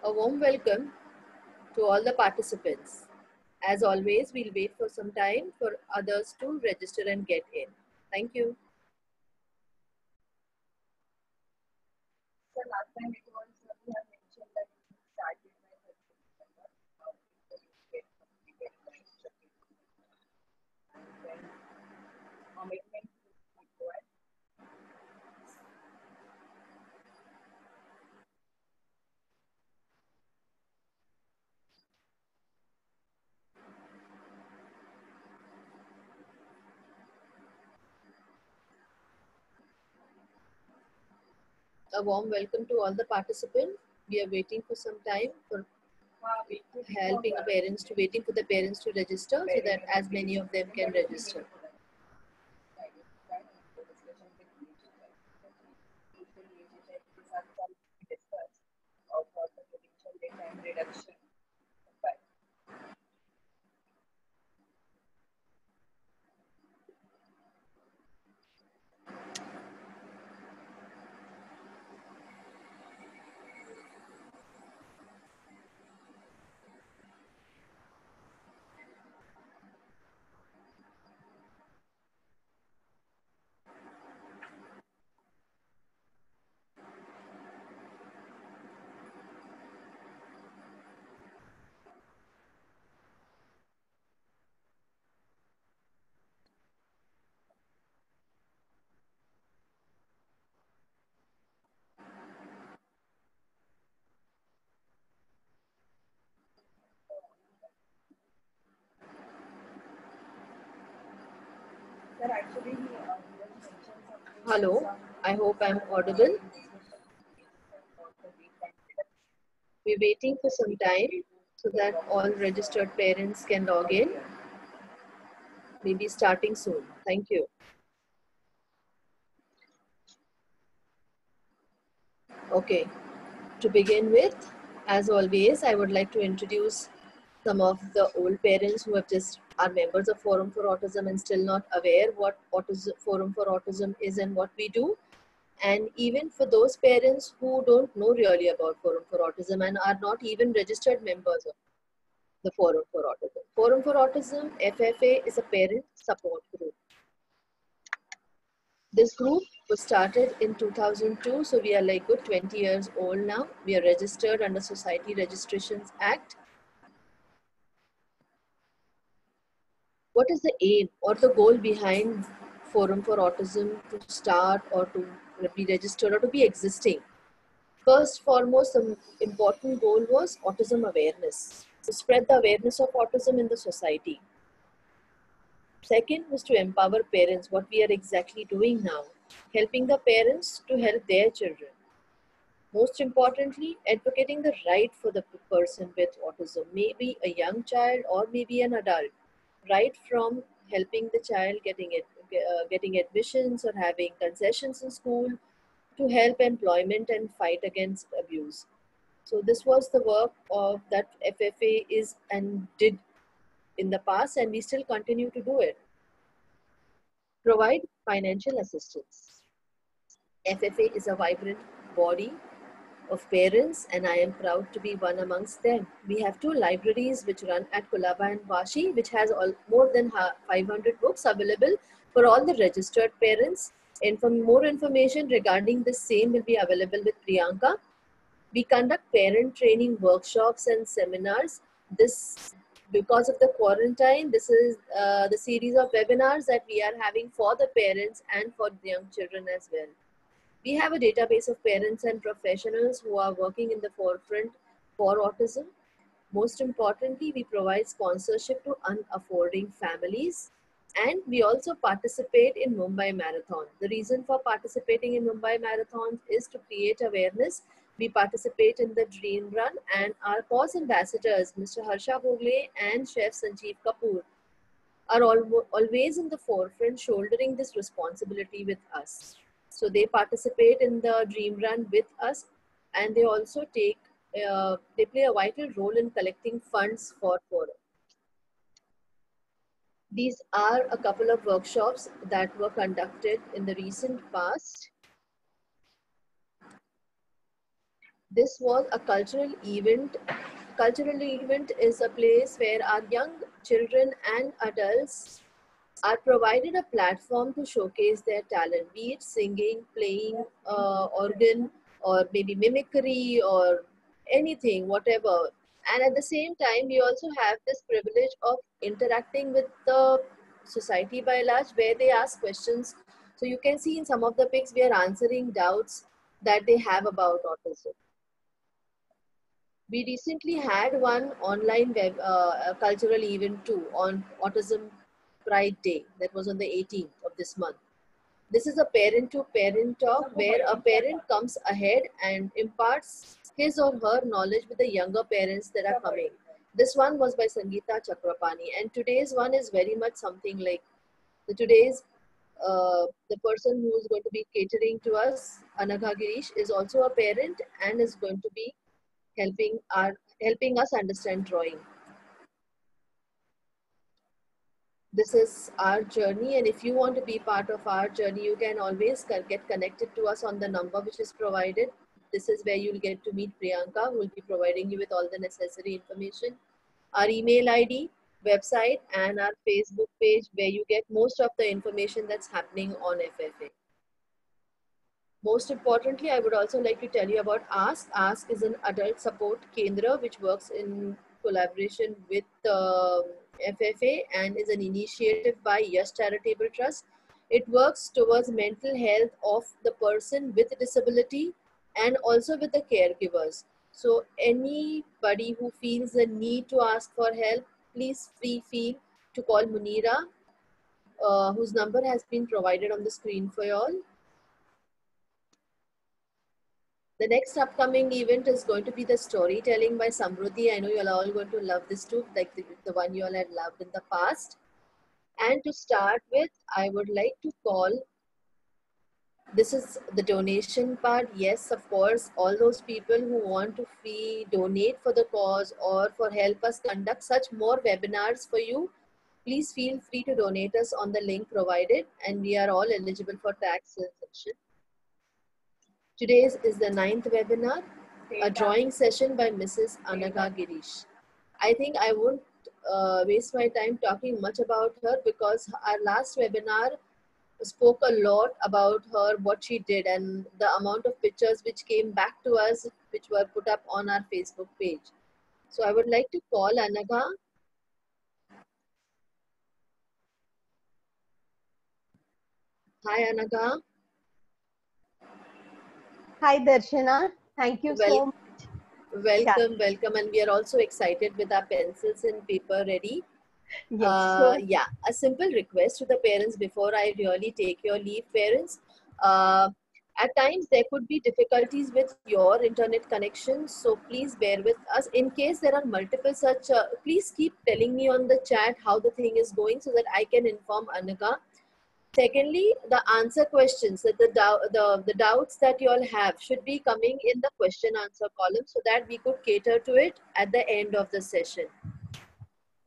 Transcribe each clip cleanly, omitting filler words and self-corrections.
A warm welcome to all the participants. As always, we'll wait for some time for others to register and get in. Thank you. So last time it was, we have mentioned that we started by 30th December. Get completed by 30th Then amendment required. A warm welcome to all the participants. We are waiting for some time for helping waiting for the parents to register so that as many of them can register. Reduction. Sir, actually, he mentioned something. Hello, I hope I'm audible. We're waiting for some time so that all registered parents can log in. Maybe starting soon. Thank you. Okay, to begin with, as always, I would like to introduce some of the old parents who have just are members of Forum for Autism and still not aware what Forum for Autism is and what we do. And even for those parents who don't know really about Forum for Autism and are not even registered members of the Forum for Autism. Forum for Autism, FFA, is a parent support group. This group was started in 2002, so we are like good 20 years old now. We are registered under Society Registrations Act. What is the aim or the goal behind Forum for Autism to start or to be registered or to be existing? First, foremost, the important goal was autism awareness, to spread the awareness of autism in the society. Second was to empower parents, what we are exactly doing now, helping the parents to help their children. Most importantly, advocating the right for the person with autism, maybe a young child or maybe an adult, right from helping the child getting admissions or having concessions in school to help employment and fight against abuse. So this was the work of that FFA is and did in the past, and we still continue to do it. Provide financial assistance. FFA is a vibrant body of parents, and I am proud to be one amongst them. We have two libraries which run at Kulaba and Vashi, which has more than 500 books available for all the registered parents. And for more information regarding the same will be available with Priyanka. We conduct parent training workshops and seminars. This, because of the quarantine, this is the series of webinars that we are having for the parents and for the young children as well. We have a database of parents and professionals who are working in the forefront for autism. Most importantly, we provide sponsorship to unaffording families, and we also participate in Mumbai Marathon. The reason for participating in Mumbai Marathon is to create awareness. We participate in the Dream Run, and our cause ambassadors, Mr. Harsha Bhogle and Chef Sanjeev Kapoor, are always in the forefront shouldering this responsibility with us. So they participate in the Dream Run with us, and they also they play a vital role in collecting funds for Forum. These are a couple of workshops that were conducted in the recent past. This was a cultural event. Cultural event is a place where our young children and adults are provided a platform to showcase their talent, be it singing, playing organ, or maybe mimicry, or anything, whatever. And at the same time, we also have this privilege of interacting with the society by large, where they ask questions. So you can see in some of the pics, we are answering doubts that they have about autism. We recently had one online cultural event too on Autism Pride Day that was on the 18th of this month. This is a parent to parent talk where a parent comes ahead and imparts his or her knowledge with the younger parents that are coming. This one was by Sangeeta Chakrapani, and today's one is very much something like the person who is going to be catering to us, Anagha Girish, is also a parent and is going to be helping us understand drawing. This is our journey, and if you want to be part of our journey, you can always get connected to us on the number which is provided. This is where you'll get to meet Priyanka, who will be providing you with all the necessary information. Our email ID, website, and our Facebook page, where you get most of the information that's happening on FFA. Most importantly, I would also like to tell you about Ask. Ask is an adult support kendra which works in collaboration with FFA and is an initiative by Yash Charitable Trust. It works towards mental health of the person with disability and also with the caregivers. So anybody who feels the need to ask for help, please feel to call Munira, whose number has been provided on the screen for you all. The next upcoming event is going to be the storytelling by Samruddhi. I know you're all going to love this too, like the one you all had loved in the past. And to start with, I would like to call, this is the donation part. Yes, of course, all those people who want to donate for the cause or for help us conduct such more webinars for you, please feel free to donate us on the link provided, and we are all eligible for tax exemption. Today's is the 9th webinar, a drawing session by Mrs. Anagha Girish. I think I won't waste my time talking much about her because our last webinar spoke a lot about her, what she did, and the amount of pictures which came back to us, which were put up on our Facebook page. So I would like to call Anagha. Hi, Anagha. Hi, Darshana. Thank you so much. Welcome. And we are also excited with our pencils and paper ready. Yes, yeah, a simple request to the parents before I really take your leave, parents. At times there could be difficulties with your internet connection, so please bear with us. In case there are multiple such, please keep telling me on the chat how the thing is going so that I can inform Anagha. Secondly, the answer questions, that the doubts that you all have should be coming in the question answer column so that we could cater to it at the end of the session.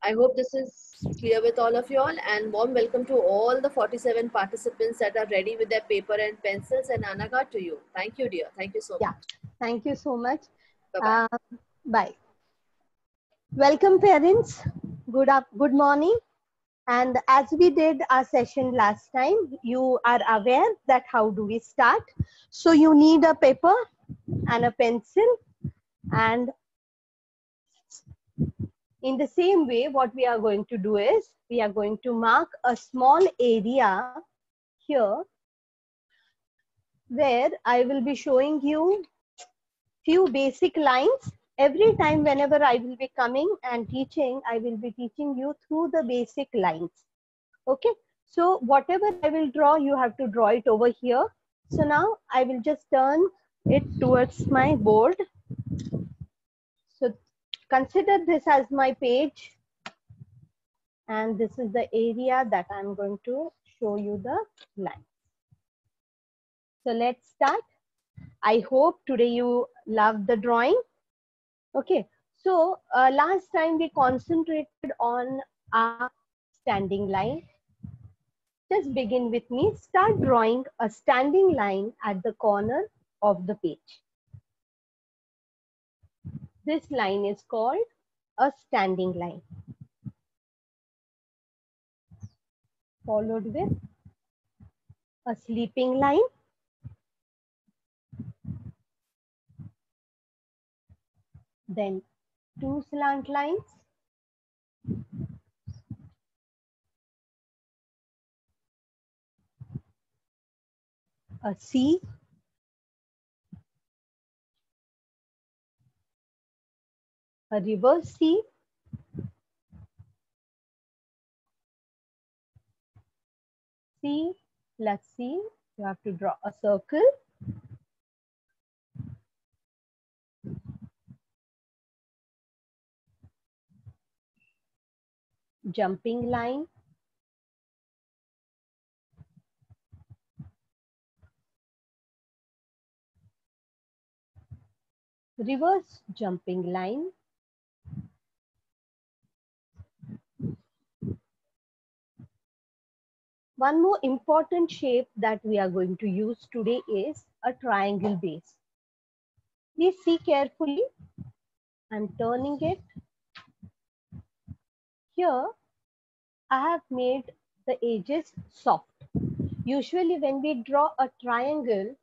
I hope this is clear with all of you all, and warm welcome to all the 47 participants that are ready with their paper and pencils, and Anagha, to you. Thank you, dear. Thank you so much. Thank you so much. Bye-bye. Bye. Welcome, parents. Good morning. And as we did our session last time, you are aware that how do we start. So you need a paper and a pencil, and in the same way, what we are going to do is we are going to mark a small area here where I will be showing you few basic lines. Every time whenever I will be coming and teaching, I will be teaching you through the basic lines. Okay, so whatever I will draw, you have to draw it over here. So now I will just turn it towards my board. So consider this as my page, and this is the area that I'm going to show you the line. So let's start. I hope today you love the drawing. Okay, so last time we concentrated on our standing line. Just begin with me. Start drawing a standing line at the corner of the page. This line is called a standing line, followed with a sleeping line, then two slant lines, a C, a reverse C, C plus C, you have to draw a circle, jumping line, reverse jumping line, one more important shape that we are going to use today is a triangle base. Please see carefully. I'm turning it. Here, I have made the edges soft. Usually when we draw a triangle,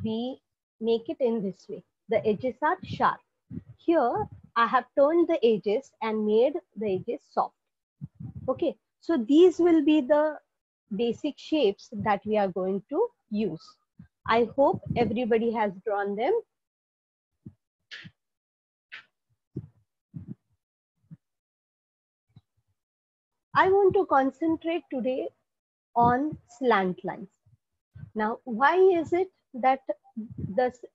we make it in this way. The edges are sharp. Here, I have turned the edges and made the edges soft. Okay, so these will be the basic shapes that we are going to use. I hope everybody has drawn them. I want to concentrate today on slant lines. Now, why is it that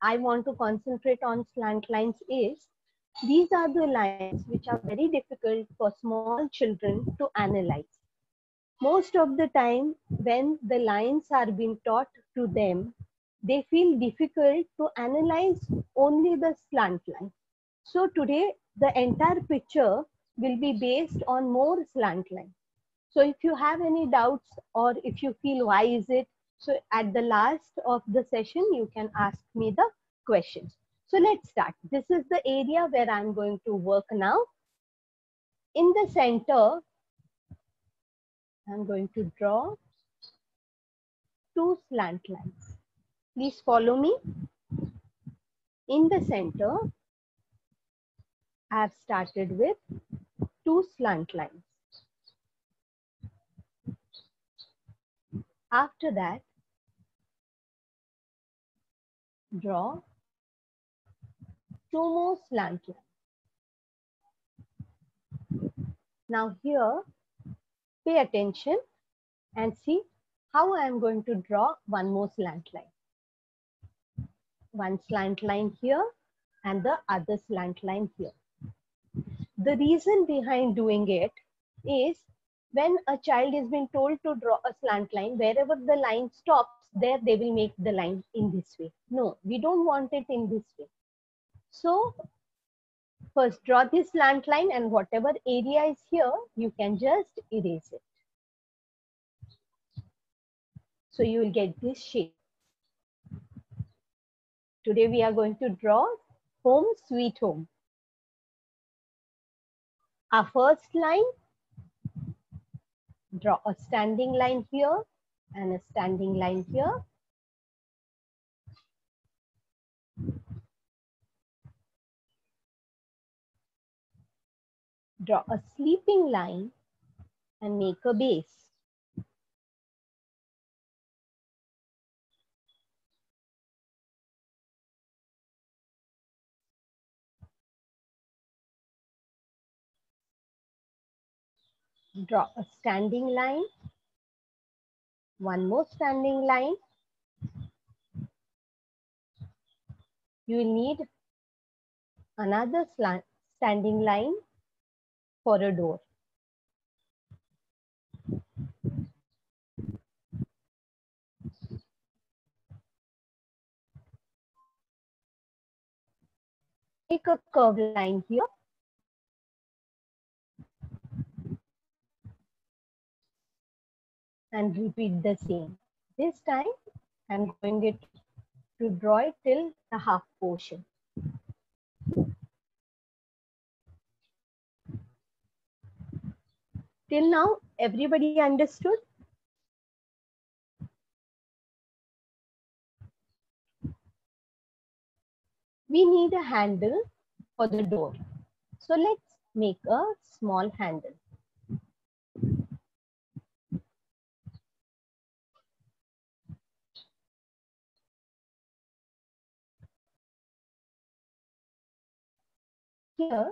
I want to concentrate on slant lines is these are the lines which are very difficult for small children to analyze. Most of the time when the lines are being taught to them, they feel difficult to analyze only the slant line. So today the entire picture will be based on more slant lines. So if you have any doubts or if you feel why is it, so at the last of the session, you can ask me the questions. So let's start. This is the area where I'm going to work now. In the center, I'm going to draw two slant lines. Please follow me. In the center, I have started with two slant lines. After that, draw two more slant lines. Now here, pay attention and see how I am going to draw one more slant line. One slant line here and the other slant line here. The reason behind doing it is when a child is being told to draw a slant line, wherever the line stops, there they will make the line in this way. No, we don't want it in this way. So first draw this slant line and whatever area is here, you can just erase it. So you will get this shape. Today we are going to draw Home Sweet Home. Our first line, draw a standing line here and a standing line here. Draw a sleeping line and make a base. Draw a standing line, one more standing line. You will need another standing line for a door. Take a curved line here. And repeat the same. This time I'm going to draw it till the half portion. Till now, everybody understood? We need a handle for the door. So let's make a small handle. Here,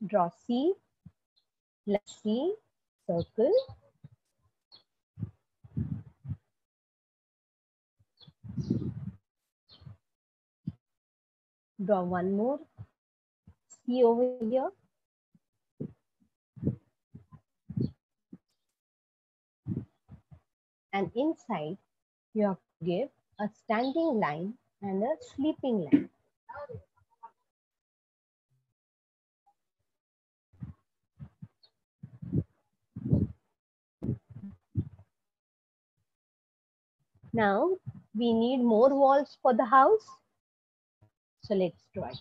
draw C, let's see, circle. Draw one more C over here. And inside, you have to give a standing line and a sleeping line. Now, we need more walls for the house. So let's draw it.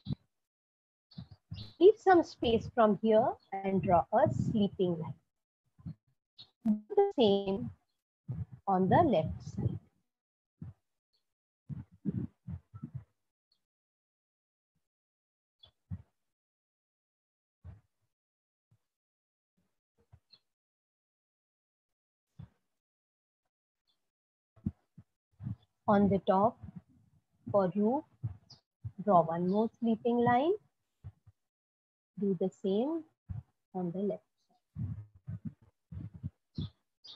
Leave some space from here and draw a sleeping line. Do the same on the left side. On the top, for roof, draw one more sleeping line. Do the same on the left side.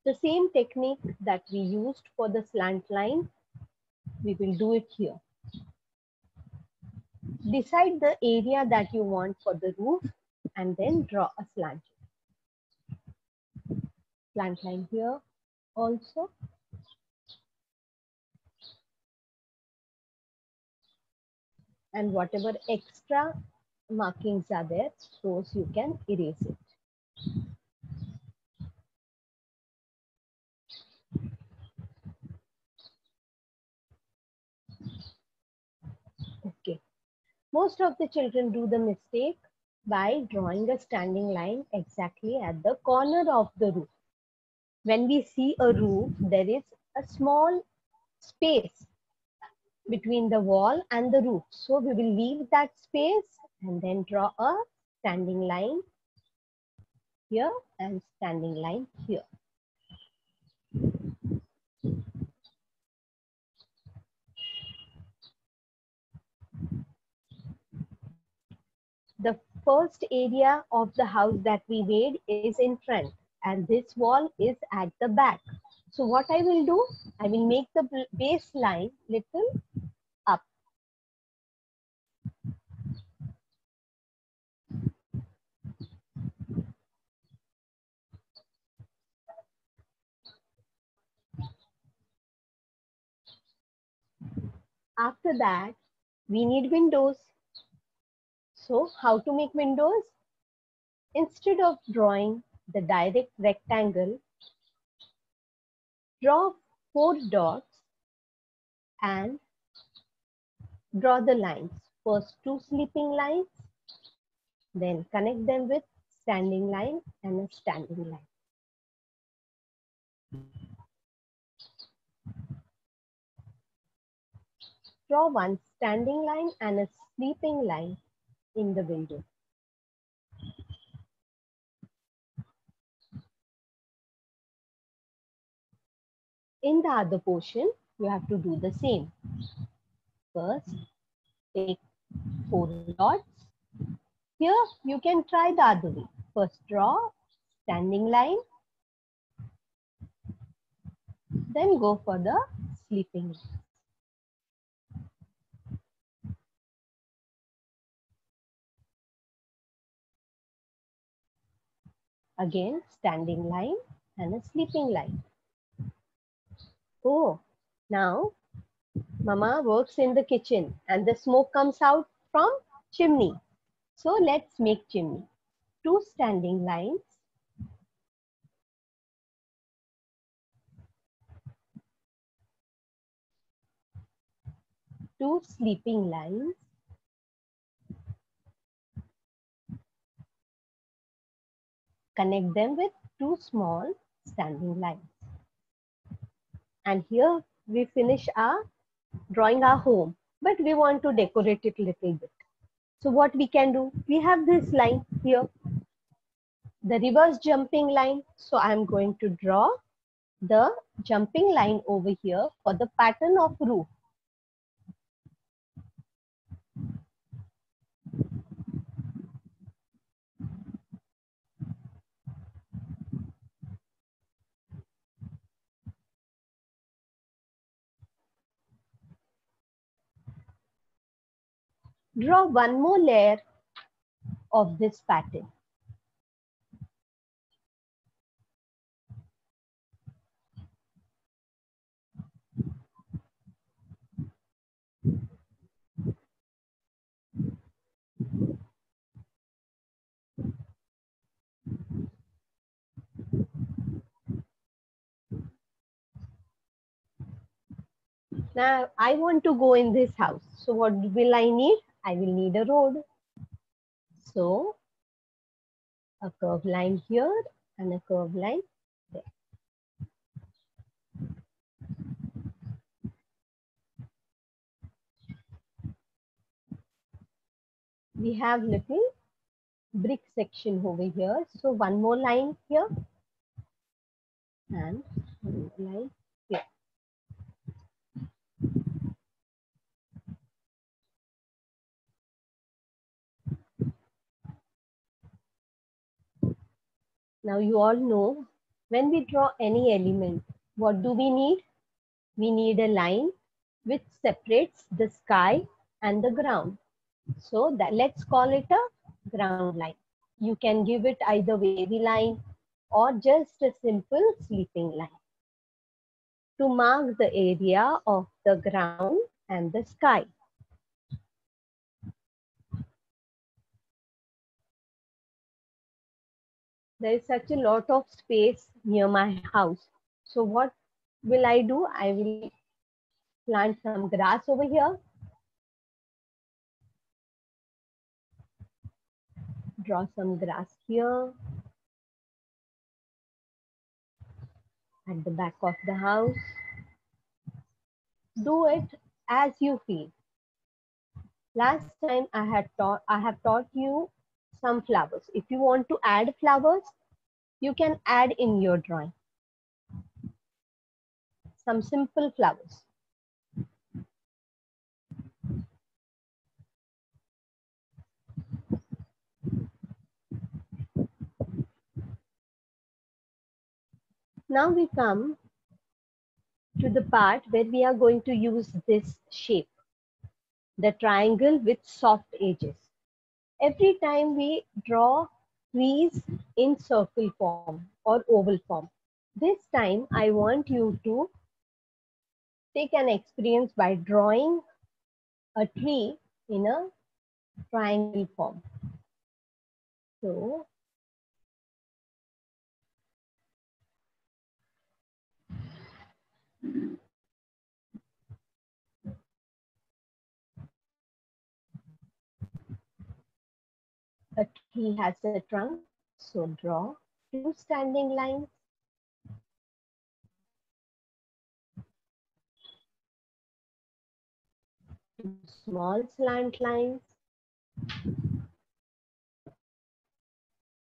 The same technique that we used for the slant line, we will do it here. Decide the area that you want for the roof and then draw a slant line here also. And whatever extra markings are there, those you can erase it. Okay. Most of the children do the mistake by drawing a standing line exactly at the corner of the roof. When we see a roof, there is a small space between the wall and the roof. So we will leave that space and then draw a standing line here and standing line here. The first area of the house that we made is in front and this wall is at the back. So what I will do, I will make the base line little up. After that, we need windows. So how to make windows? Instead of drawing the direct rectangle, draw 4 dots and draw the lines. First 2 sleeping lines, then connect them with standing line and a standing line. Draw one standing line and a sleeping line in the window. In the other portion, you have to do the same. First, take 4 dots. Here, you can try the other way. First, draw standing line. Then go for the sleeping line. Again, standing line and a sleeping line. Oh, now Mama works in the kitchen and the smoke comes out from chimney. So let's make chimney. 2 standing lines. 2 sleeping lines. Connect them with two small standing lines. And here we finish our drawing our home, but we want to decorate it a little bit. So what we can do, we have this line here, the reverse jumping line. So I'm going to draw the jumping line over here for the pattern of roof. Draw one more layer of this pattern. Now I want to go in this house. So what will I need? I will need a road. So a curved line here and a curved line there. We have little brick section over here. So one more line here and one more line here. Now you all know when we draw any element, what do we need? We need a line which separates the sky and the ground. So that let's call it a ground line. You can give it either wavy line or just a simple sleeping line to mark the area of the ground and the sky. There is such a lot of space near my house. So what will I do? I will plant some grass over here. Draw some grass here at the back of the house. Do it as you feel. Last time I have taught you some flowers. If you want to add flowers, you can add in your drawing. Some simple flowers. Now we come to the part where we are going to use this shape, the triangle with soft edges. Every time we draw trees in circle form or oval form, this time I want you to take an experience by drawing a tree in a triangle form. So a tree has a trunk, so draw two standing lines. Two small slant lines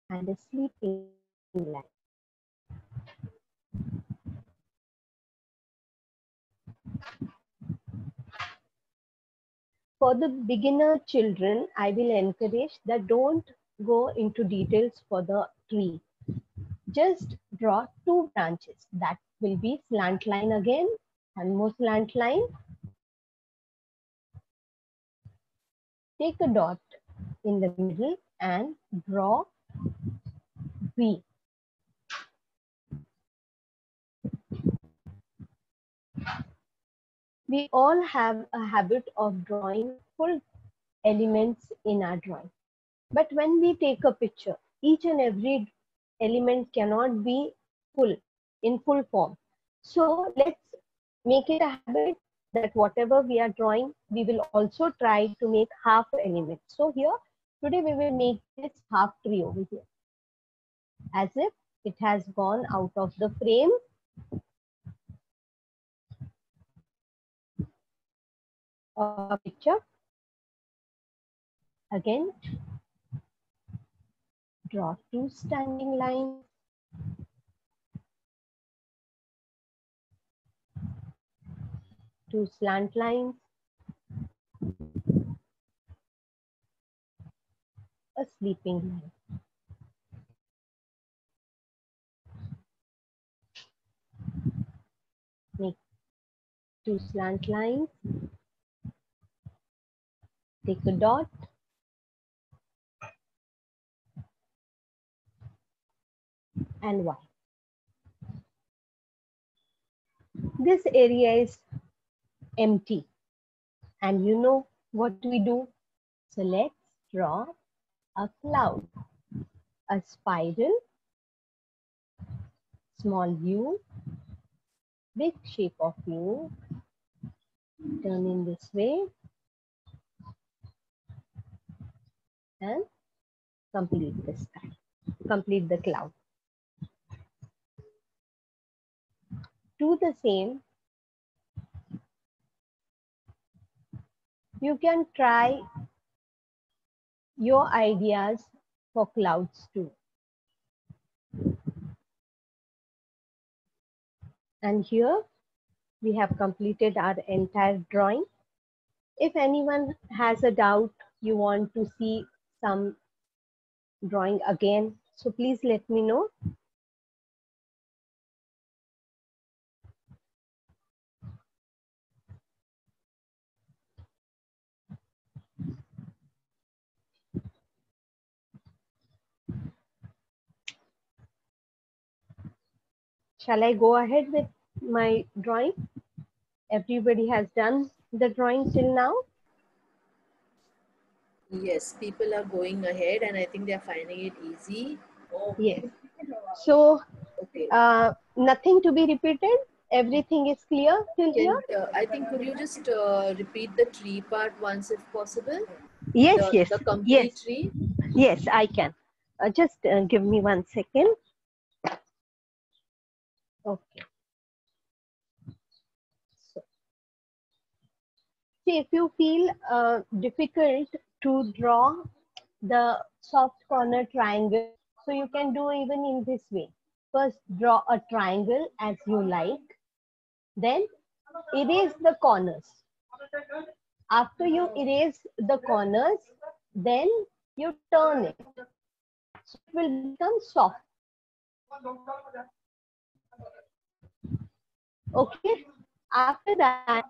and a sleeping line. For the beginner children, I will encourage that don't go into details for the tree. Just draw two branches. That will be slant line again, one more slant line. Take a dot in the middle and draw V. We all have a habit of drawing full elements in our drawing. But when we take a picture, each and every element cannot be full, in full form. So let's make it a habit that whatever we are drawing, we will also try to make half element. So here, today we will make this half tree over here. as if it has gone out of the frame. Of a picture. Again, draw two standing lines. Two slant lines. A sleeping line. Make two slant lines. Take a dot. And Y. This area is empty. And you know what we do? So let's draw a cloud, a spiral, small U, big shape of U, turn in this way and complete the sky, complete the cloud. Do the same. You can try your ideas for clouds too. And here we have completed our entire drawing. If anyone has a doubt, you want to see some drawing again, so please let me know. Shall I go ahead with my drawing? Everybody has done the drawing till now? Yes, people are going ahead and I think they're finding it easy. Yes. So, Okay. nothing to be repeated? Everything is clear till here? I think could you just repeat the tree part once if possible? Yes, yes, The complete yes. tree? Yes, I can. Just give me 1 second. Okay. So, see, if you feel difficult to draw the soft corner triangle, so you can do even in this way. First, draw a triangle as you like. Then, erase the corners. After you erase the corners, then you turn it. So it will become soft. Okay. After that,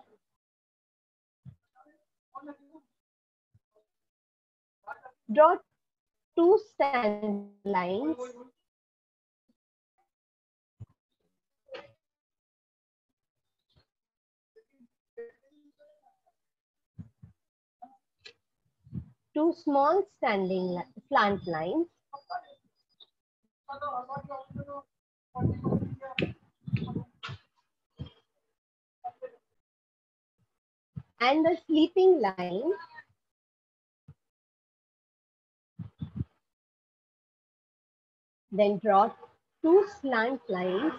draw two standing lines. Two small slant lines. And the sleeping line. Then draw two slant lines.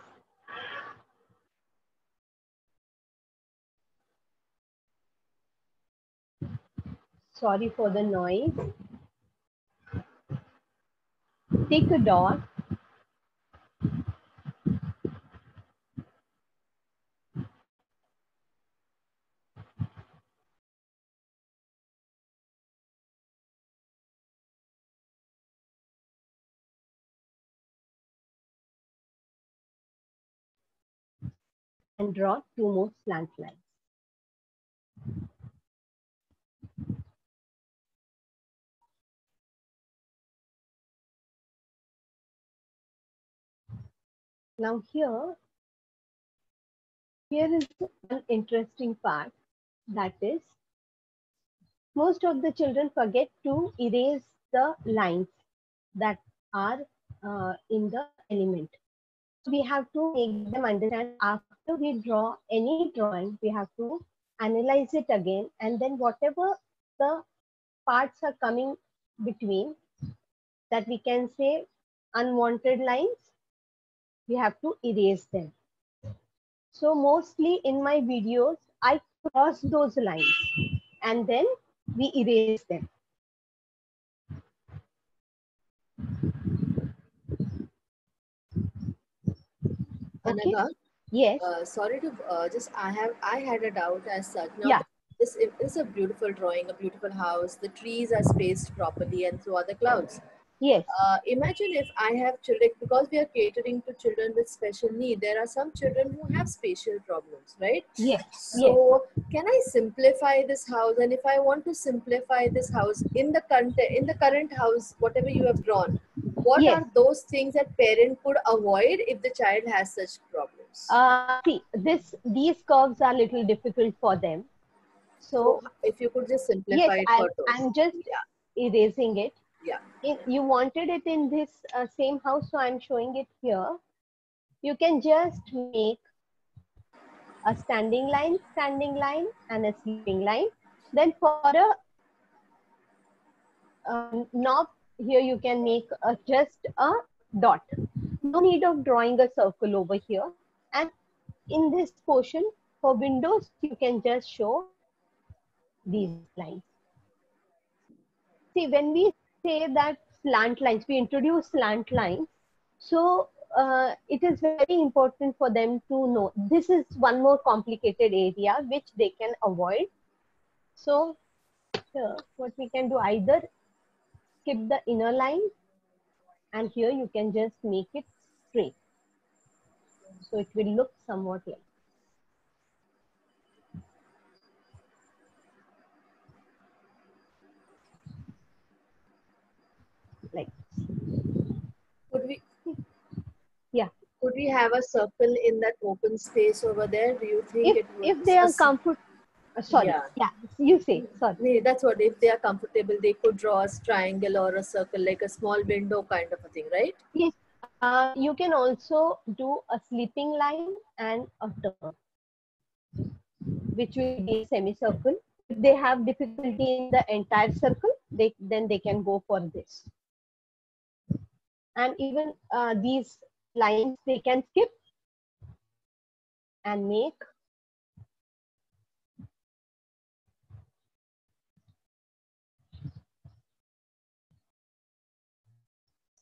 Sorry for the noise. Take a dot. And draw two more slant lines. Now here is one interesting part, that is, most of the children forget to erase the lines that are in the element. So we have to make them understand after we draw any drawing, we have to analyze it again, and then whatever the parts are coming between, that we can say unwanted lines, we have to erase them. So mostly in my videos, I cross those lines and then we erase them. Okay. Anaga, Yes. sorry to I had a doubt as such. Now, Yeah. this is a beautiful drawing, a beautiful house. The trees are spaced properly, and so are the clouds. Yes. Imagine if I have children, because we are catering to children with special need. There are some children who have spatial problems, right? Yes. So, Yes. can I simplify this house? And if I want to simplify this house in the current house, whatever you have drawn, what Yes. are those things that parent could avoid if the child has such problems? See, these curves are little difficult for them. So, So if you could just yes, simplify it for those. I'm just Yeah, erasing it. yeah. You wanted it in this same house, so I'm showing it here. You can just make a standing line, and a sleeping line. Then for a knob, here you can make just a dot. No need of drawing a circle over here. And in this portion, for windows, you can just show these lines. See, when we say that slant lines, we introduce slant lines. So it is very important for them to know. This is one more complicated area which they can avoid. So what we can do, either skip the inner line, and here you can just make it straight. So it will look somewhat like Could we yeah. could we have a circle in that open space over there? Do you think it If was they are sorry, yeah. yeah, you say, sorry. Nee, that's what, if they are comfortable, they could draw a triangle or a circle, like a small window kind of a thing, right? Yes, you can also do a sleeping line and a turn, which will be a semicircle. If they have difficulty in the entire circle, then they can go for this. And even these lines they can skip and make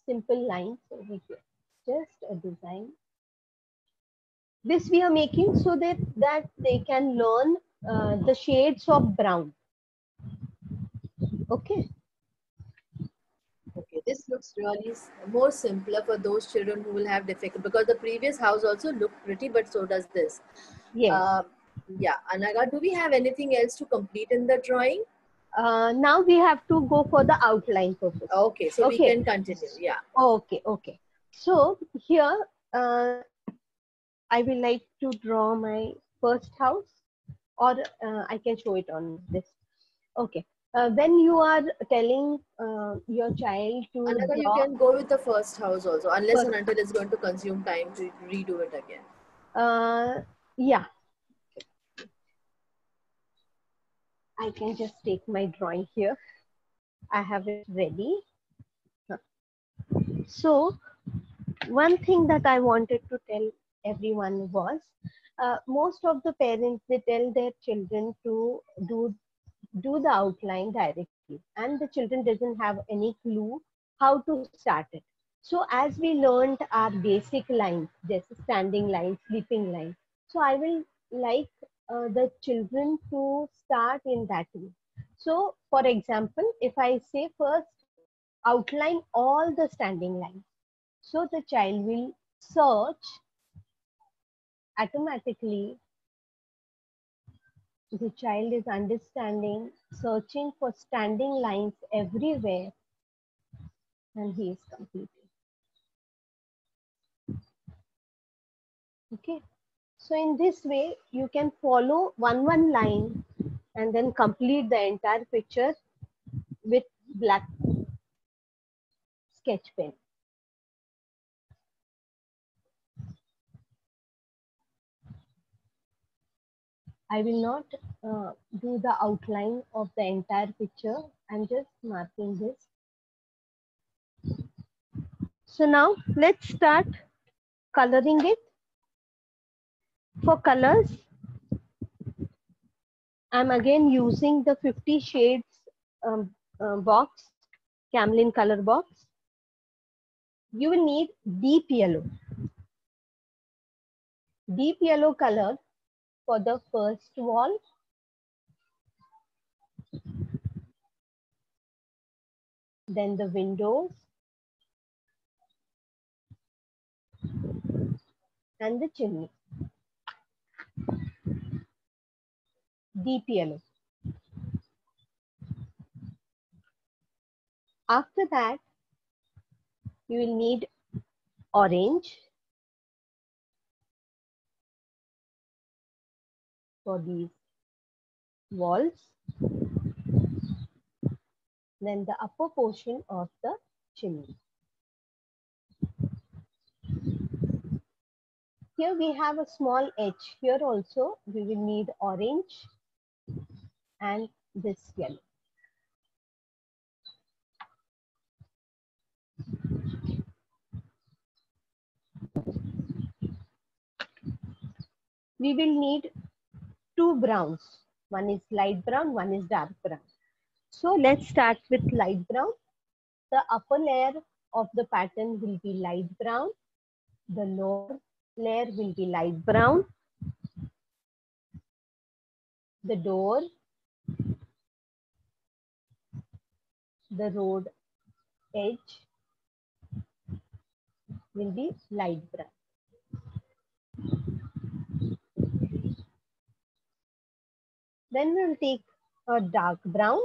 simple lines over here. Just a design. This we are making so that they can learn the shades of brown. Okay. Okay, this looks really more simpler for those children who will have difficult, because the previous house also looked pretty, but so does this. Yes. Yeah, Anaga, do we have anything else to complete in the drawing? Now we have to go for the outline purpose. Okay, so we Okay. can continue. Yeah. Okay. Okay. So here I will like to draw my first house, or I can show it on this. Okay. When you are telling your child to Anaga, you draw can go with the first house also, unless first, and until it's going to consume time to redo it again. yeah, I can just take my drawing here. I have it ready. So one thing that I wanted to tell everyone was, most of the parents, they tell their children to do the outline directly, and the children doesn't have any clue how to start it. So as we learned our basic lines, just standing line, sleeping line, so I will like the children to start in that way. So for example, if I say first outline all the standing lines, so the child will search automatically. The child is understanding, searching for standing lines everywhere, and he is completing. Okay. So in this way, you can follow one line and then complete the entire picture with black sketch pen. I will not do the outline of the entire picture. I'm just marking this. So now let's start coloring it. For colors, I'm again using the 50 shades box, Camlin color box. You will need deep yellow. Deep yellow color for the first wall. Then the windows and the chimney. Deep yellow. After that, you will need orange for these walls. Then the upper portion of the chimney. Here we have a small edge. Here also we will need orange and this yellow. We will need two browns. One is light brown, one is dark brown. So let's start with light brown. The upper layer of the pattern will be light brown. The lower layer will be light brown. The door, the road edge will be light brown. Then we will take a dark brown.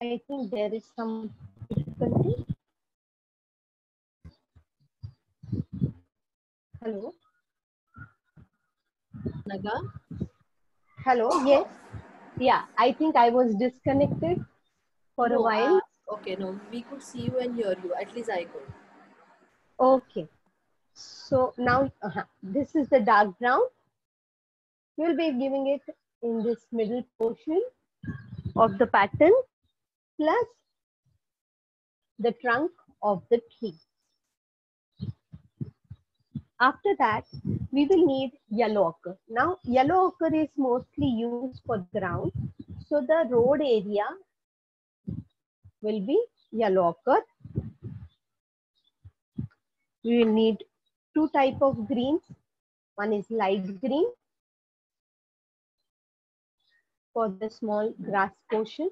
I think there is some difficulty. Hello. Naga? Hello. Yes. Yeah. I think I was disconnected for a No, while. okay, no, we could see you and hear you. At least I could. Okay. So now this is the dark brown. We will be giving it in this middle portion of the pattern plus the trunk of the tree. After that, we will need yellow ochre. Now, yellow ochre is mostly used for the ground. So the road area will be yellow ochre. We will need two types of greens. One is light green for the small grass portion.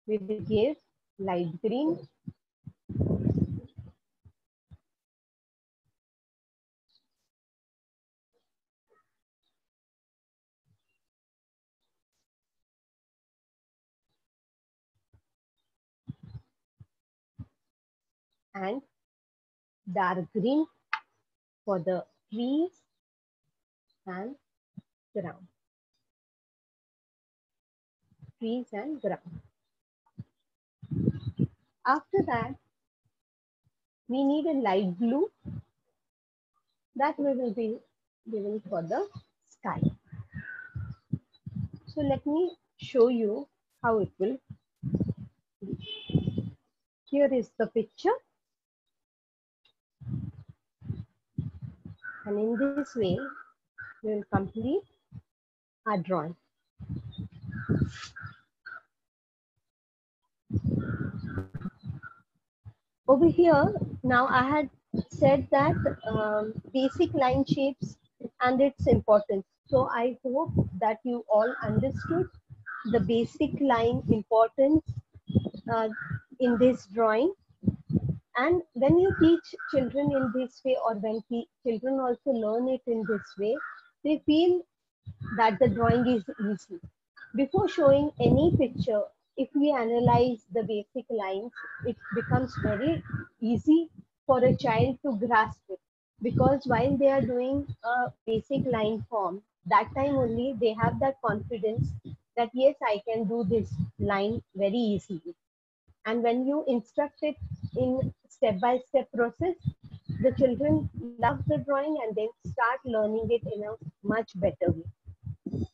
We will give light green. And dark green for the trees and ground. Trees and ground. After that, we need a light blue that we will be giving for the sky. So let me show you how it will be. Here is the picture. And in this way, we will complete our drawing. Over here, now I had said that basic line shapes and its importance. So I hope that you all understood the basic line importance in this drawing. And when you teach children in this way, or when children also learn it in this way, they feel that the drawing is easy. Before showing any picture, if we analyze the basic lines, it becomes very easy for a child to grasp it. because while they are doing a basic line form, that time only they have that confidence that yes, I can do this line very easily. And when you instruct it in step-by-step process, the children love the drawing and they start learning it in a much better way.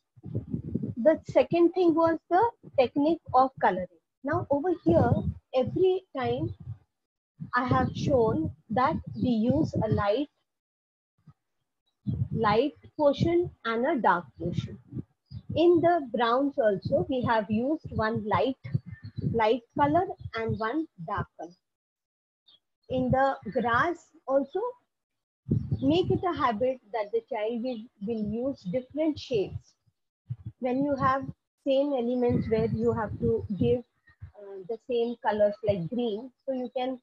The second thing was the technique of coloring. Now over here, every time I have shown that we use a light portion and a dark portion. In the browns also, we have used one light color and one dark color. In the grass also, make it a habit that the child will use different shades. When you have same elements where you have to give the same colors like green, so you can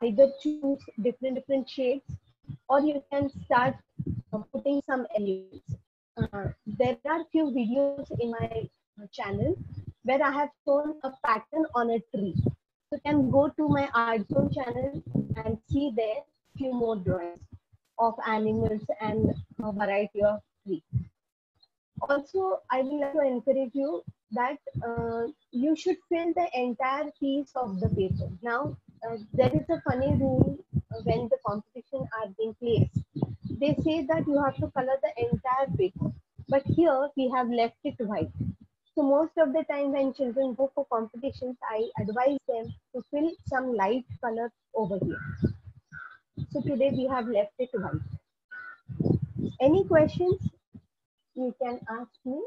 either choose different shades, or you can start putting some elements. There are few videos in my channel where I have shown a pattern on a tree. So you can go to my Art Zone channel and see there few more drawings of animals and a variety of trees. Also, I will like to encourage you that you should fill the entire piece of the paper. Now, there is a funny rule when the competition are being placed. They say that you have to color the entire paper, but here we have left it white. So most of the time when children go for competitions, I advise them to fill some light color over here. So today we have left it white. Any questions you can ask me?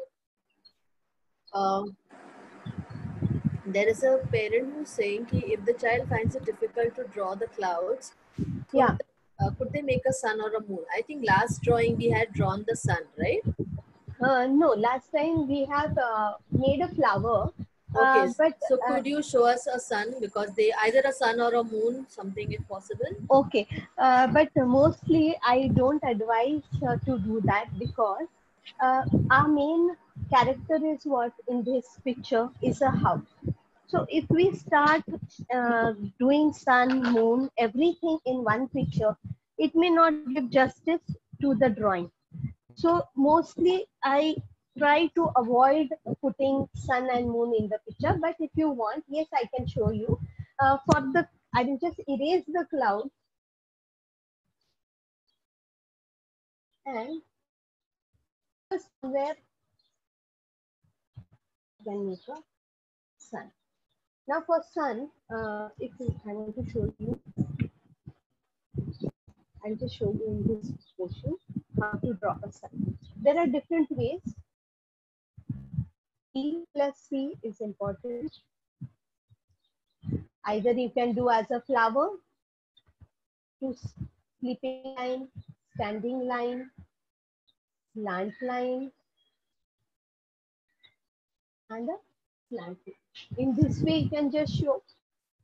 There is a parent who's saying ki if the child finds it difficult to draw the clouds, Yeah. could they make a sun or a moon? I think last drawing we had drawn the sun, right? No, last time we have made a flower. Okay, But so could you show us a sun, because they either a sun or a moon, something if possible? okay, but mostly I don't advise to do that because our main character is what in this picture is a house. So if we start doing sun, moon, everything in one picture, it may not give justice to the drawing. So mostly I try to avoid putting sun and moon in the picture. But if you want, yes, I can show you. I will just erase the cloud and somewhere then make a sun. Now for sun, if I want to show you, I'll just show you in this portion how to draw a sun. There are different ways. E plus C is important. Either you can do as a flower, to sleeping line, standing line, slant line, and a slant line. In this way, you can just show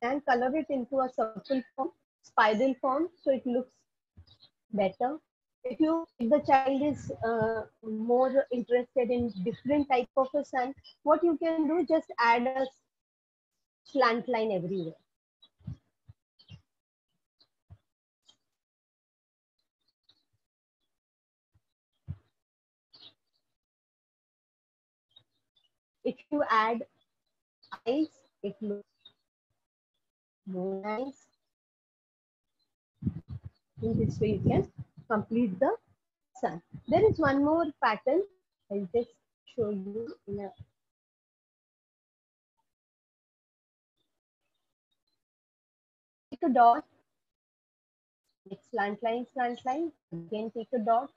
and color it into a circle form, spiral form, so it looks better. If the child is more interested in different type of a sun, what you can do, just add a slant line everywhere. If you add eyes, it looks more nice. In this way, you can complete the sun. There is one more pattern. I'll just show you in a take a dot, make slant line, again take a dot.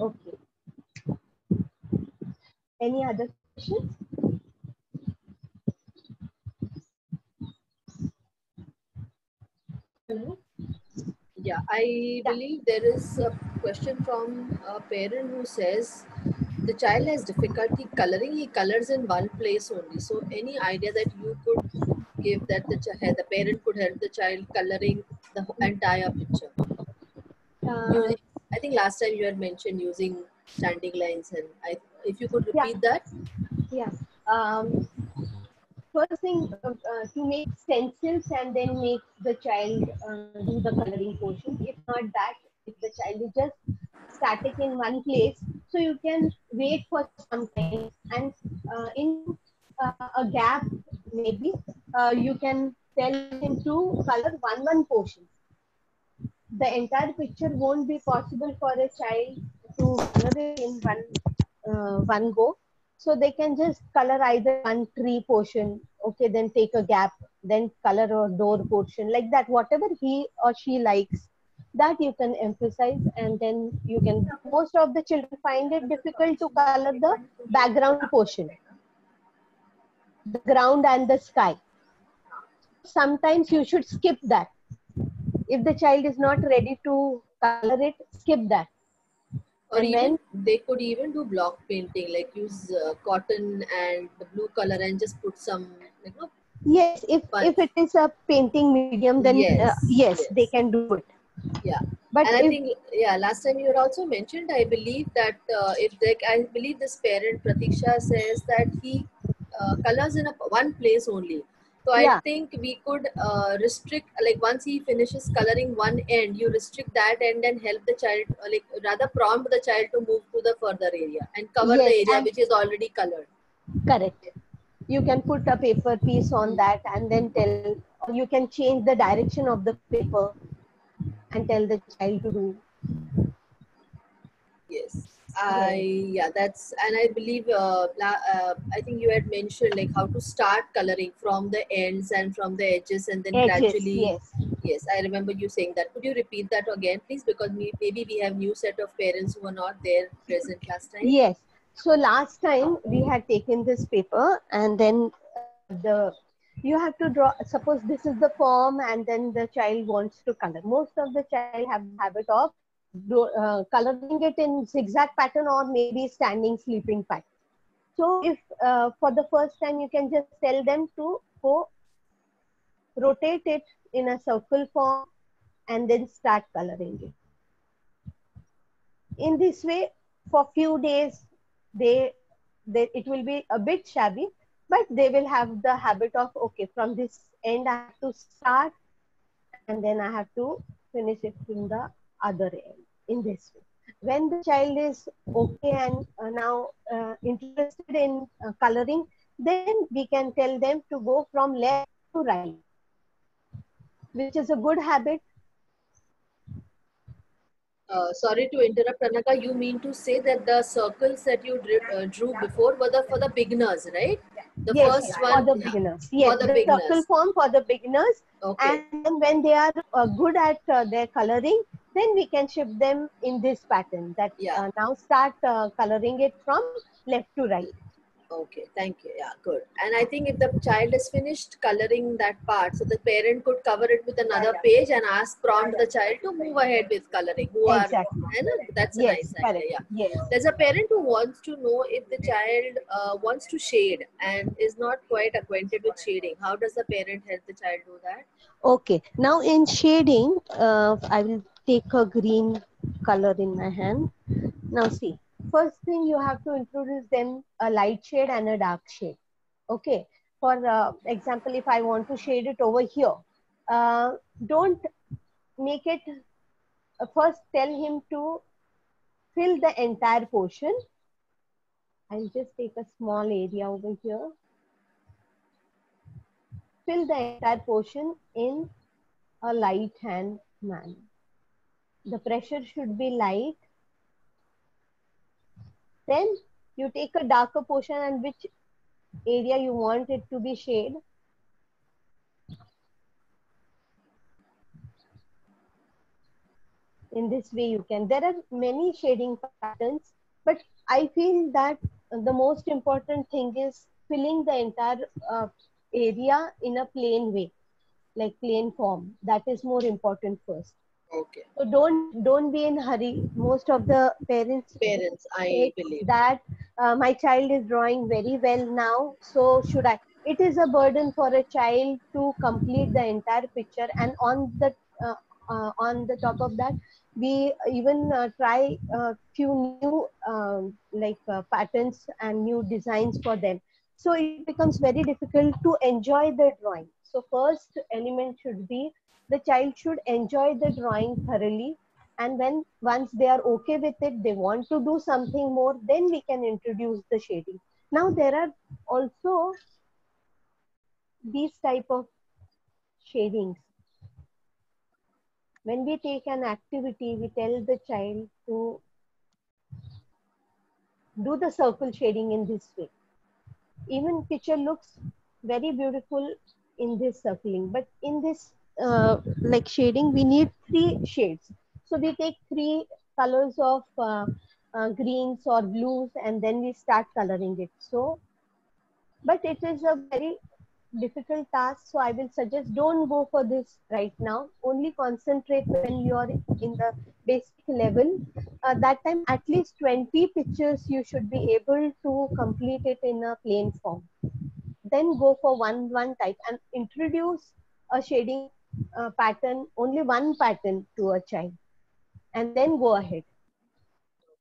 Okay. Any other questions? Hello? Yeah, I believe there is a question from a parent who says the child has difficulty coloring. He colors in one place only. So any idea that you could give that the parent could help the child coloring the entire picture? Uh, I think last time you had mentioned using standing lines, and if you could yeah, repeat that. yeah. First thing, to make stencils and then make the child do the coloring portion. If not that, if the child is just static in one place, so you can wait for some time, and in a gap maybe you can tell him to color one portion. The entire picture won't be possible for a child to color it in one go. So they can just color either one tree portion, okay, then take a gap, then color a door portion, like that. Whatever he or she likes, that you can emphasize, and then you can. Most of the children find it difficult to color the background portion, the ground and the sky. Sometimes you should skip that. If the child is not ready to color it, skip that. Or And even when, they could even do block painting, like use cotton and the blue color and just put some, yes, fun. if it is a painting medium, then Yes, yes, they yes, can do it. yeah. But And I if think, yeah, last time you had also mentioned, I believe that I believe this parent Pratiksha says that he colors in one place only. So I yeah, think we could restrict, like once he finishes coloring one end, you restrict that end and help the child, like rather prompt the child to move to the further area and cover the yes, area and which is already colored. correct. You can put a paper piece on Hmm. that and then tell, or you can change the direction of the paper and tell the child to do. Yes, Yes, yeah, that's, and I believe I think you had mentioned like how to start coloring from the ends and from the edges, and then edges, gradually. yes. Yes, I remember you saying that. Could you repeat that again, please? Because maybe we have new set of parents who were not there present last time. Yes. So last time we had taken this paper, and then the you have to draw. Suppose this is the form, and then the child wants to color. Most of the child have the habit of coloring it in zigzag pattern or maybe standing sleeping pattern. So if for the first time you can just tell them to go rotate it in a circle form and then start coloring it. In this way, for few days, they, it will be a bit shabby, but they will have the habit of, okay, from this end I have to start and then I have to finish it from the other end, in this way. When the child is okay and now interested in coloring, then we can tell them to go from left to right, which is a good habit. Sorry to interrupt, Anaka. You mean to say that the circles that you drew before were for the beginners, right? The Yes, first for one, the yeah, beginners. for Yes, the the circle beginners. form for the beginners. Okay. And then when they are good at their coloring, then we can shift them in this pattern that Yeah. now start coloring it from left to right. Okay, thank you. Yeah, good. And I think if the child is finished coloring that part, so the parent could cover it with another page and prompt the child to move ahead with coloring. Exactly. That's a nice Yes, idea. correct. Yeah. Yes. There's a parent who wants to know if the child wants to shade and is not quite acquainted with shading. How does the parent help the child do that? Okay. Now in shading, I will take a green color in my hand. Now see, first thing you have to introduce them a light shade and a dark shade. Okay. For example, if I want to shade it over here, don't make it, first tell him to fill the entire portion. I'll just take a small area over here. Fill the entire portion in a light hand manner. The pressure should be light. Then you take a darker portion and which area you want it to be shade. In this way you can. There are many shading patterns, but I feel that the most important thing is filling the entire area in a plain way, like plain form. That is more important first. Okay. So don't be in hurry. Most of the parents Parents, I take believe. that my child is drawing very well now, so should I? It is a burden for a child to complete the entire picture, and on the on the top of that, we even try a few new patterns and new designs for them. So it becomes very difficult to enjoy the drawing. So first element should be the child should enjoy the drawing thoroughly, and when once they are okay with it, they want to do something more, then we can introduce the shading. Now there are also these type of shadings. When we take an activity, we tell the child to do the circle shading in this way. Even picture looks very beautiful in this circling, but in this shading, we need 3 shades. So we take 3 colors of greens or blues, and then we start coloring it. So, but it is a very difficult task, so I will suggest don't go for this right now. Only concentrate when you are in the basic level. That time at least 20 pictures you should be able to complete it in a plain form. Then go for one type and introduce a shading pattern, only one pattern to a child, and then go ahead.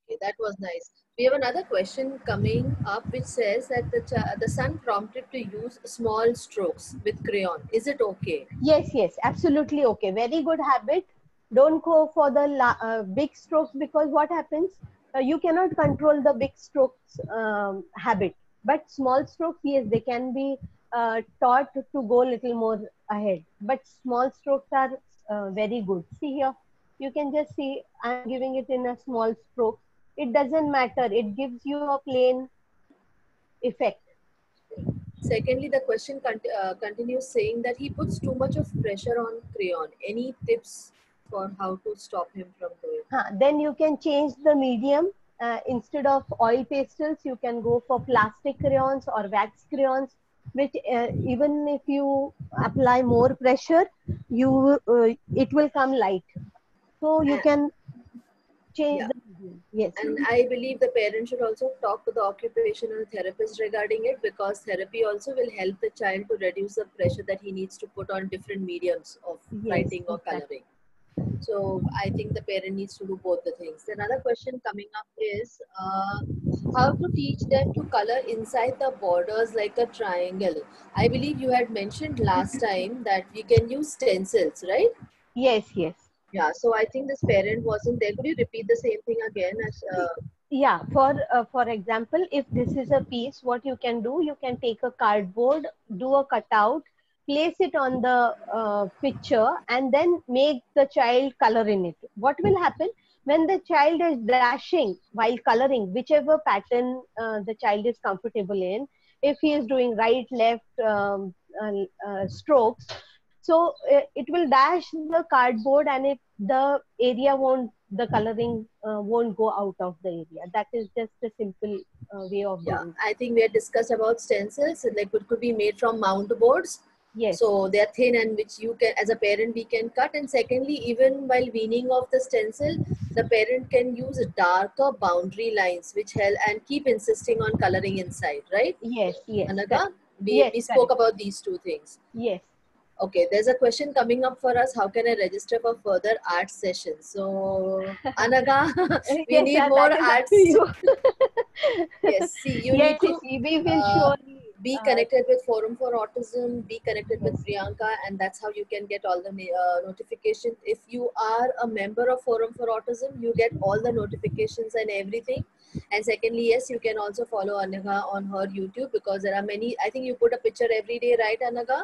Okay, that was nice. We have another question coming up which says that the son prompted to use small strokes with crayon. Is it okay? Yes, absolutely okay. Very good habit. Don't go for the big strokes, because what happens? You cannot control the big strokes habit. But small strokes, yes, they can be taught to go a little more ahead. But small strokes are very good. See here, you can just see I'm giving it in a small stroke. It doesn't matter. It gives you a plain effect. Secondly, the question continues saying that he puts too much of pressure on crayon. Any tips for how to stop him from doing? Then you can change the medium. Instead of oil pastels, you can go for plastic crayons or wax crayons, which even if you apply more pressure, it will come light. So you can change Yeah. the medium. Yes. And I believe the parent should also talk to the occupational therapist regarding it, because therapy also will help the child to reduce the pressure that he needs to put on different mediums of Yes, writing or exactly. coloring. So I think the parent needs to do both the things. Another question coming up is how to teach them to color inside the borders like a triangle. I believe you had mentioned last time that we can use stencils, right? Yes. Yeah. So I think this parent wasn't there. Could you repeat the same thing again? As, Yeah, for example, if this is a piece, what you can do, you can take a cardboard, do a cutout, place it on the picture, and then make the child color in it. What will happen when the child is dashing while coloring, whichever pattern the child is comfortable in? If he is doing right, left strokes, so it will dash the cardboard, and the area won't, the coloring won't go out of the area. That is just a simple way of yeah, doing. I think we had discussed about stencils, like it could be made from mount boards. Yes. So they are thin, and which you can, as a parent, we can cut. And secondly, even while weaning off the stencil, the parent can use darker boundary lines, which help, and keep insisting on coloring inside, right? Yes. Anaga, Yes, we spoke correct. about these two things. Yes. Okay, there's a question coming up for us. How can I register for further art sessions? So, Anaga, we Yes, need more that is up to arts. you. Yes, see, you need Yes, to we will uh, surely. be connected with Forum for Autism, be connected with Yes. Priyanka, and that's how you can get all the notifications. If you are a member of Forum for Autism, you get all the notifications and everything. And secondly, yes, you can also follow Anaga on her YouTube, because there are many. I think you put a picture every day, right, Anaga?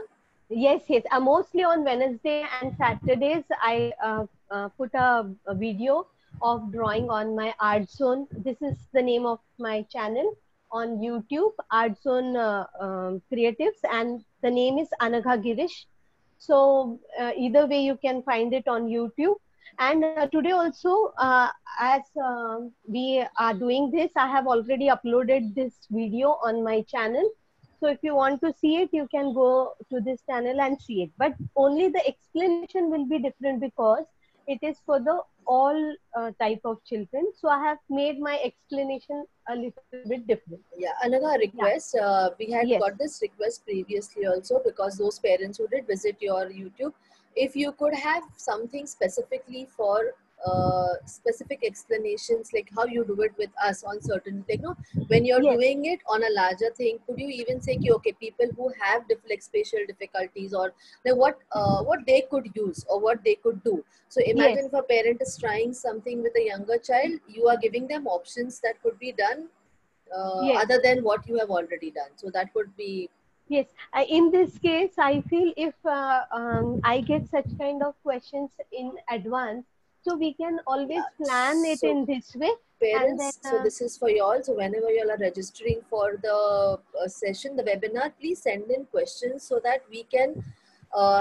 Yes. Mostly on Wednesday and Saturdays, I put a video of drawing on my Art Zone. This is the name of my channel on YouTube, Art Zone Creatives, and the name is Anagha Girish. So either way, you can find it on YouTube. And today also, as we are doing this, I have already uploaded this video on my channel. So if you want to see it, you can go to this channel and see it. But only the explanation will be different, because it is for the all type of children. So I have made my explanation a little bit different. Yeah, another Yeah. request. We had Yes. got this request previously also, because those parents who did visit your YouTube, if you could have something specifically for specific explanations, like how you do it with us on certain, like, no, when you're Yes, doing it on a larger thing, could you even say, ki, okay, people who have like spatial difficulties, or like what they could use or what they could do. So yes, imagine if a parent is trying something with a younger child, you are giving them options that could be done yes. other than what you have already done. So that would be Yes, in this case, I feel if I get such kind of questions in advance, so we can always yeah. plan it So in this way, and then parents, so this is for y'all. So whenever y'all are registering for the session, the webinar, please send in questions so that we can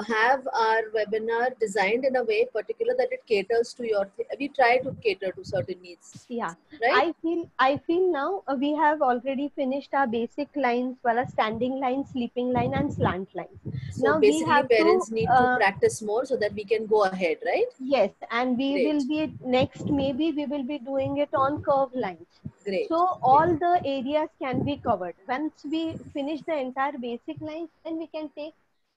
have our webinar designed in a way particular that it caters to your, we try to cater to certain needs, yeah, right? I feel now we have already finished our basic lines, well, a standing line, sleeping line, and slant lines. So Now we basically have to parents need to practice more so that we can go ahead, right? yes, and we will Great, be next, maybe we will be doing it on curve lines. great, So great. all the areas can be covered. Once we finish the entire basic lines, then we can take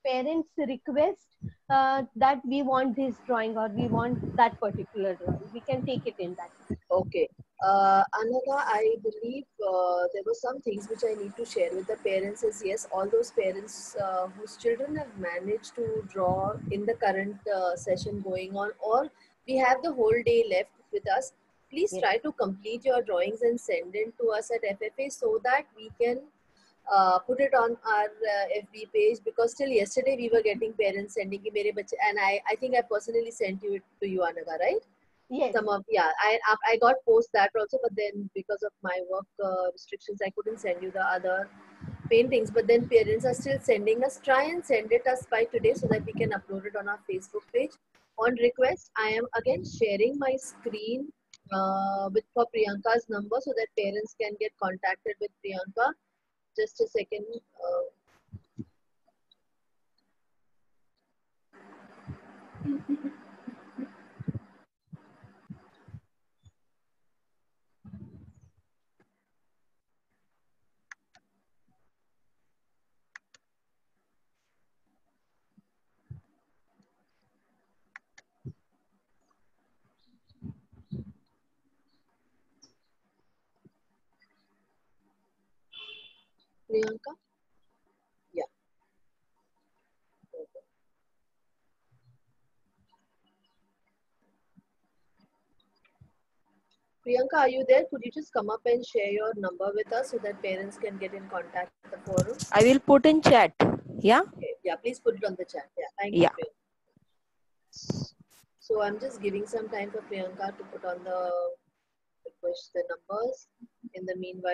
parents' request that we want this drawing or we want that particular drawing. We can take it in that. Okay. Anaga, I believe there were some things which I need to share with the parents. Is yes, all those parents whose children have managed to draw in the current session going on, or we have the whole day left with us, please Yes. try to complete your drawings and send it to us at FFA so that we can put it on our FB page, because till yesterday we were getting parents sending ki mere bache, and I think I personally sent you it to you, Anaga, right? Yes. Some of, yeah, I got post that also, but then because of my work restrictions I couldn't send you the other paintings, but then parents are still sending us. Try and send it us by today so that we can upload it on our Facebook page. On request, I am again sharing my screen with for Priyanka's number so that parents can get contacted with Priyanka. Just a second. Priyanka, yeah. Priyanka, are you there? Could you just come up and share your number with us so that parents can get in contact with the forum? I will put in chat. Yeah. Okay. Yeah, please put it on the chat. Yeah, thank you, Yeah. Priyanka. So I'm just giving some time for Priyanka to put on the numbers. In the meanwhile,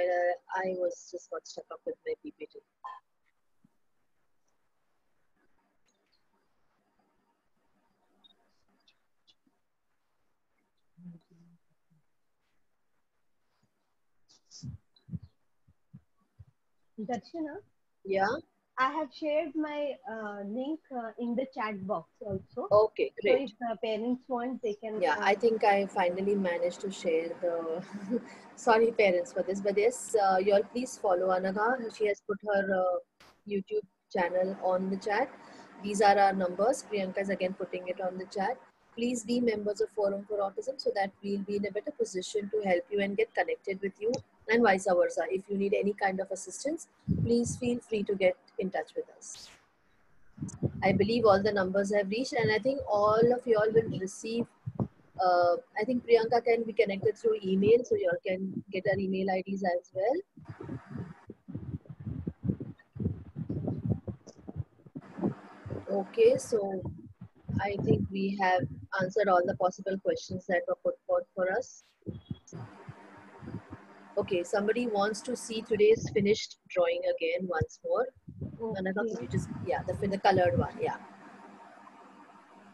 I was just got stuck up with my PPT. Darshana, Yeah. I have shared my link in the chat box also. Okay, So great. if parents want, they can. Yeah, I think I finally managed to share the. Sorry, parents, for this, but yes, you all please follow Anaga. She has put her YouTube channel on the chat. These are our numbers. Priyanka is again putting it on the chat. Please be members of Forum for Autism so that we'll be in a better position to help you and get connected with you, and vice versa. If you need any kind of assistance, please feel free to get in touch with us. I believe all the numbers have reached, and I think all of you all will receive. I think Priyanka can be connected through email, so you all can get our email IDs as well. Okay, so I think we have answered all the possible questions that were put forth for us. Okay, somebody wants to see today's finished drawing again once more. Anaka, could you just, yeah, the colored one, yeah.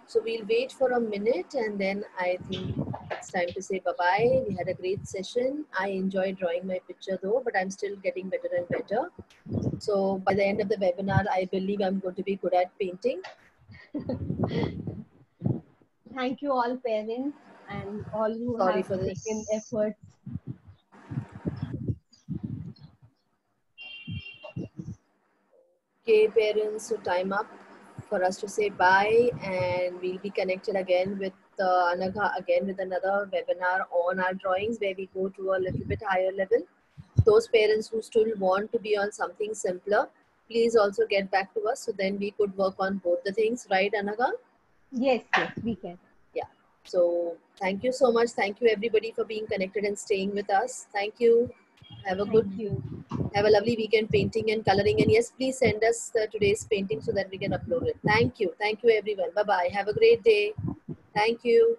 So we'll wait for a minute and then I think it's time to say bye-bye. We had a great session. I enjoyed drawing my picture though, but I'm still getting better and better. So by the end of the webinar, I believe I'm going to be good at painting. Thank you all parents and all who Sorry have for taken this. efforts. Okay, parents, so time up. for us to say bye, and we'll be connected again with Anagha again with another webinar on our drawings where we go to a little bit higher level. Those parents who still want to be on something simpler, please also get back to us so then we could work on both the things, right, Anagha? Yes, yes, we can. Yeah. So thank you so much. Thank you everybody for being connected and staying with us. Thank you. Have a good, Thank you. have a lovely weekend painting and coloring. And yes, please send us today's painting so that we can upload it. Thank you. Thank you everyone. Bye-bye. Have a great day. Thank you.